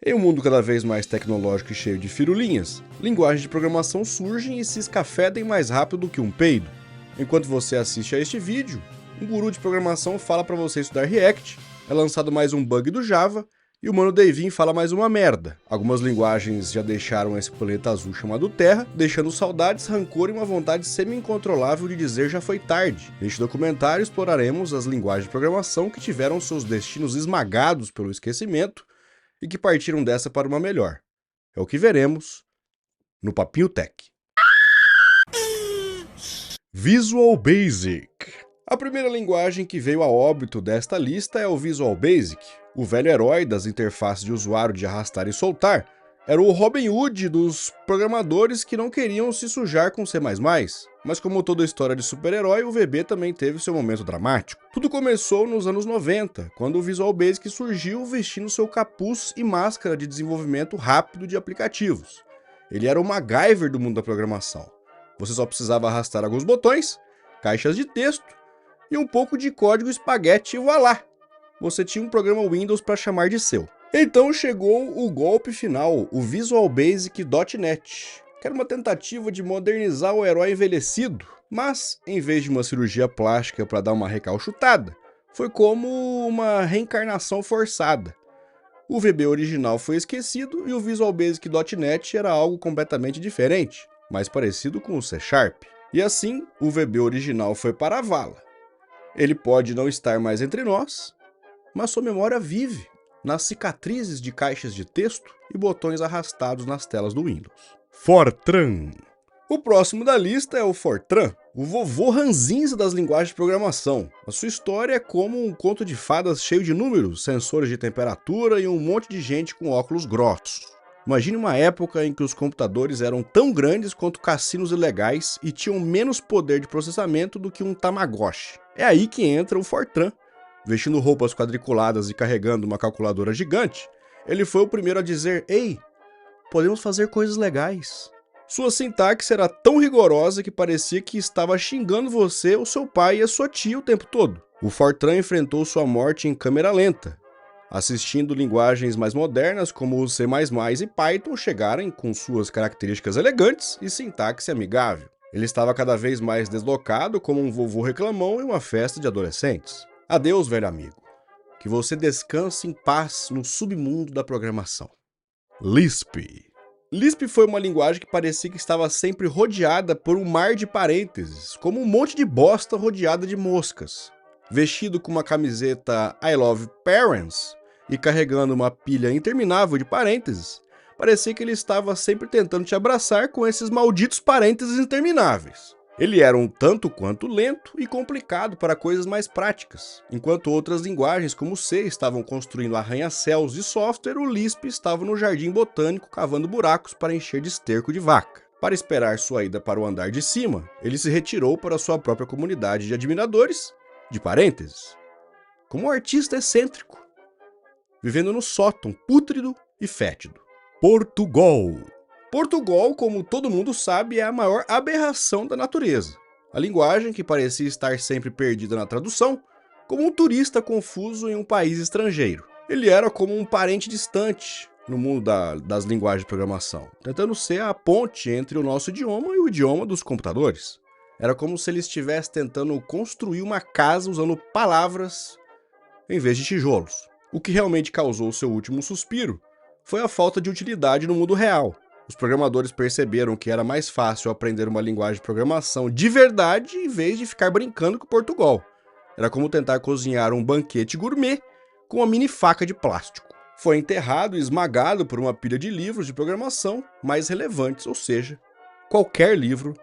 Em um mundo cada vez mais tecnológico e cheio de firulinhas, linguagens de programação surgem e se escafedem mais rápido que um peido. Enquanto você assiste a este vídeo, um guru de programação fala para você estudar React, é lançado mais um bug do Java, e o Mano Davin fala mais uma merda. Algumas linguagens já deixaram esse planeta azul chamado Terra, deixando saudades, rancor e uma vontade semi-incontrolável de dizer já foi tarde. Neste documentário exploraremos as linguagens de programação que tiveram seus destinos esmagados pelo esquecimento e que partiram dessa para uma melhor. É o que veremos no Papinho Tech. Visual Basic. A primeira linguagem que veio a óbito desta lista é o Visual Basic. O velho herói das interfaces de usuário de arrastar e soltar era o Robin Hood dos programadores que não queriam se sujar com C++. Mas como toda história de super-herói, o VB também teve seu momento dramático. Tudo começou nos anos 90, quando o Visual Basic surgiu vestindo seu capuz e máscara de desenvolvimento rápido de aplicativos. Ele era o MacGyver do mundo da programação. Você só precisava arrastar alguns botões, caixas de texto e um pouco de código espaguete e voilá! Você tinha um programa Windows para chamar de seu. Então chegou o golpe final, o Visual Basic.NET, que era uma tentativa de modernizar o herói envelhecido, mas, em vez de uma cirurgia plástica para dar uma recalchutada, foi como uma reencarnação forçada. O VB original foi esquecido e o Visual Basic.NET era algo completamente diferente, mais parecido com o C#. E assim, o VB original foi para a vala. Ele pode não estar mais entre nós, mas sua memória vive nas cicatrizes de caixas de texto e botões arrastados nas telas do Windows. Fortran. O próximo da lista é o Fortran, o vovô ranzinza das linguagens de programação. A sua história é como um conto de fadas cheio de números, sensores de temperatura e um monte de gente com óculos grossos. Imagine uma época em que os computadores eram tão grandes quanto cassinos ilegais e tinham menos poder de processamento do que um Tamagotchi. É aí que entra o Fortran. Vestindo roupas quadriculadas e carregando uma calculadora gigante, ele foi o primeiro a dizer: "Ei, podemos fazer coisas legais." Sua sintaxe era tão rigorosa que parecia que estava xingando você, o seu pai e a sua tia o tempo todo. O Fortran enfrentou sua morte em câmera lenta, assistindo linguagens mais modernas como o C++ e Python chegarem com suas características elegantes e sintaxe amigável. Ele estava cada vez mais deslocado como um vovô reclamão em uma festa de adolescentes. Adeus, velho amigo. Que você descanse em paz no submundo da programação. Lisp. Lisp foi uma linguagem que parecia que estava sempre rodeada por um mar de parênteses, como um monte de bosta rodeada de moscas. Vestido com uma camiseta I Love Parents e carregando uma pilha interminável de parênteses, parecia que ele estava sempre tentando te abraçar com esses malditos parênteses intermináveis. Ele era um tanto quanto lento e complicado para coisas mais práticas. Enquanto outras linguagens como C estavam construindo arranha-céus de software, o Lisp estava no jardim botânico cavando buracos para encher de esterco de vaca. Para esperar sua ida para o andar de cima, ele se retirou para sua própria comunidade de admiradores, de parênteses, como um artista excêntrico, vivendo no sótão pútrido e fétido. Portugal. Portugal, como todo mundo sabe, é a maior aberração da natureza. A linguagem que parecia estar sempre perdida na tradução, como um turista confuso em um país estrangeiro. Ele era como um parente distante no mundo das linguagens de programação, tentando ser a ponte entre o nosso idioma e o idioma dos computadores. Era como se ele estivesse tentando construir uma casa usando palavras em vez de tijolos. O que realmente causou seu último suspiro foi a falta de utilidade no mundo real. Os programadores perceberam que era mais fácil aprender uma linguagem de programação de verdade em vez de ficar brincando com Portugal. Era como tentar cozinhar um banquete gourmet com uma mini faca de plástico. Foi enterrado e esmagado por uma pilha de livros de programação mais relevantes, ou seja, qualquer livro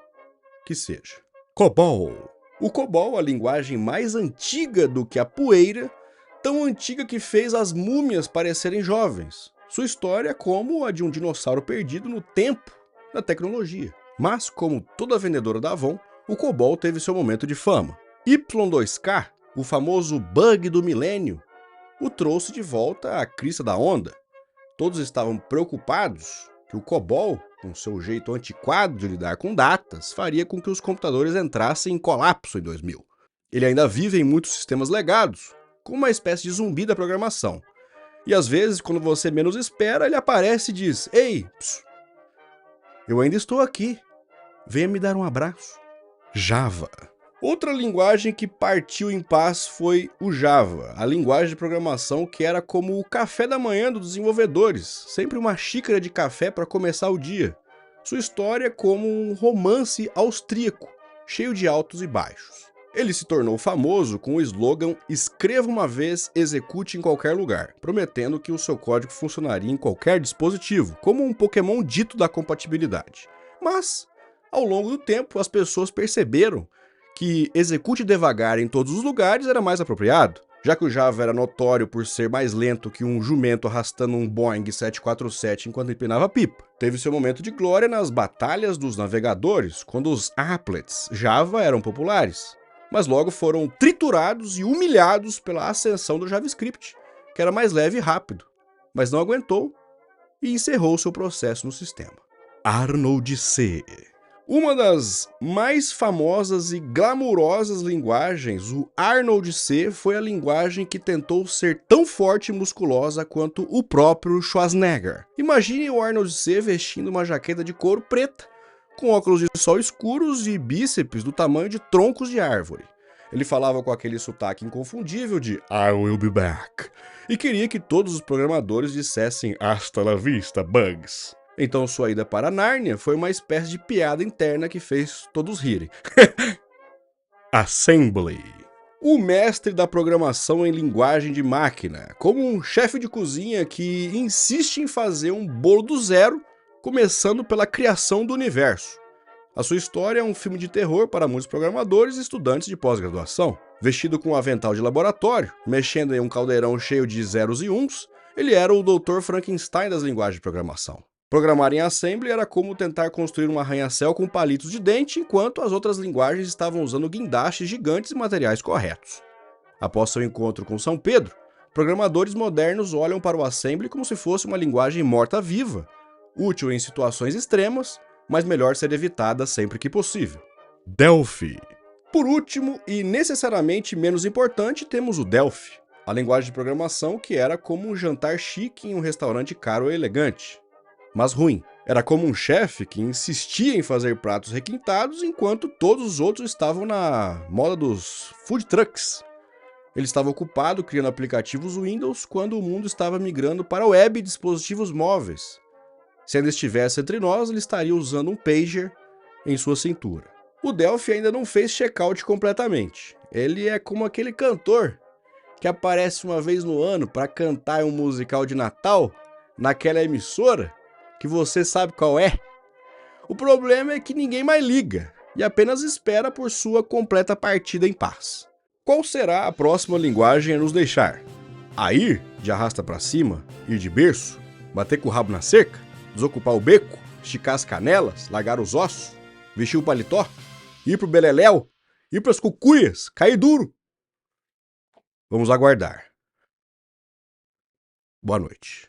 que seja. COBOL. O COBOL, a linguagem mais antiga do que a poeira, tão antiga que fez as múmias parecerem jovens. Sua história é como a de um dinossauro perdido no tempo da tecnologia. Mas, como toda vendedora da Avon, o COBOL teve seu momento de fama. Y2K, o famoso bug do milênio, o trouxe de volta à crista da onda. Todos estavam preocupados que o COBOL, com seu jeito antiquado de lidar com datas, faria com que os computadores entrassem em colapso em 2000. Ele ainda vive em muitos sistemas legados, como uma espécie de zumbi da programação. E às vezes, quando você menos espera, ele aparece e diz: "Ei, psiu, eu ainda estou aqui. Venha me dar um abraço." Java. Outra linguagem que partiu em paz foi o Java, a linguagem de programação que era como o café da manhã dos desenvolvedores, sempre uma xícara de café para começar o dia. Sua história é como um romance austríaco, cheio de altos e baixos. Ele se tornou famoso com o slogan "Escreva uma vez, execute em qualquer lugar", prometendo que o seu código funcionaria em qualquer dispositivo, como um Pokémon dito da compatibilidade. Mas, ao longo do tempo, as pessoas perceberam que execute devagar em todos os lugares era mais apropriado, já que o Java era notório por ser mais lento que um jumento arrastando um Boeing 747 enquanto empinava pipa. Teve seu momento de glória nas batalhas dos navegadores, quando os applets Java eram populares, mas logo foram triturados e humilhados pela ascensão do JavaScript, que era mais leve e rápido, mas não aguentou e encerrou seu processo no sistema. Arnold C. Uma das mais famosas e glamourosas linguagens, o Arnold C, foi a linguagem que tentou ser tão forte e musculosa quanto o próprio Schwarzenegger. Imagine o Arnold C vestindo uma jaqueta de couro preta, com óculos de sol escuros e bíceps do tamanho de troncos de árvore. Ele falava com aquele sotaque inconfundível de "I will be back" e queria que todos os programadores dissessem "Hasta la vista, bugs." Então sua ida para Nárnia foi uma espécie de piada interna que fez todos rirem. Assembly. O mestre da programação em linguagem de máquina, como um chefe de cozinha que insiste em fazer um bolo do zero, começando pela criação do universo. A sua história é um filme de terror para muitos programadores e estudantes de pós-graduação. Vestido com um avental de laboratório, mexendo em um caldeirão cheio de zeros e uns, ele era o Dr. Frankenstein das linguagens de programação. Programar em Assembly era como tentar construir um arranha-céu com palitos de dente, enquanto as outras linguagens estavam usando guindastes gigantes e materiais corretos. Após seu encontro com São Pedro, programadores modernos olham para o Assembly como se fosse uma linguagem morta-viva, útil em situações extremas, mas melhor ser evitada sempre que possível. Delphi. Por último, e necessariamente menos importante, temos o Delphi, a linguagem de programação que era como um jantar chique em um restaurante caro e elegante. Mas ruim. Era como um chefe que insistia em fazer pratos requintados enquanto todos os outros estavam na moda dos food trucks. Ele estava ocupado criando aplicativos Windows quando o mundo estava migrando para web e dispositivos móveis. Se ainda estivesse entre nós, ele estaria usando um pager em sua cintura. O Delphi ainda não fez checkout completamente. Ele é como aquele cantor que aparece uma vez no ano para cantar um musical de Natal naquela emissora que você sabe qual é. O problema é que ninguém mais liga e apenas espera por sua completa partida em paz. Qual será a próxima linguagem a nos deixar? A ir de arrasta pra cima, ir de berço, bater com o rabo na cerca, desocupar o beco, esticar as canelas, largar os ossos, vestir o paletó, ir pro beleléu, ir pras cucuias, cair duro? Vamos aguardar. Boa noite.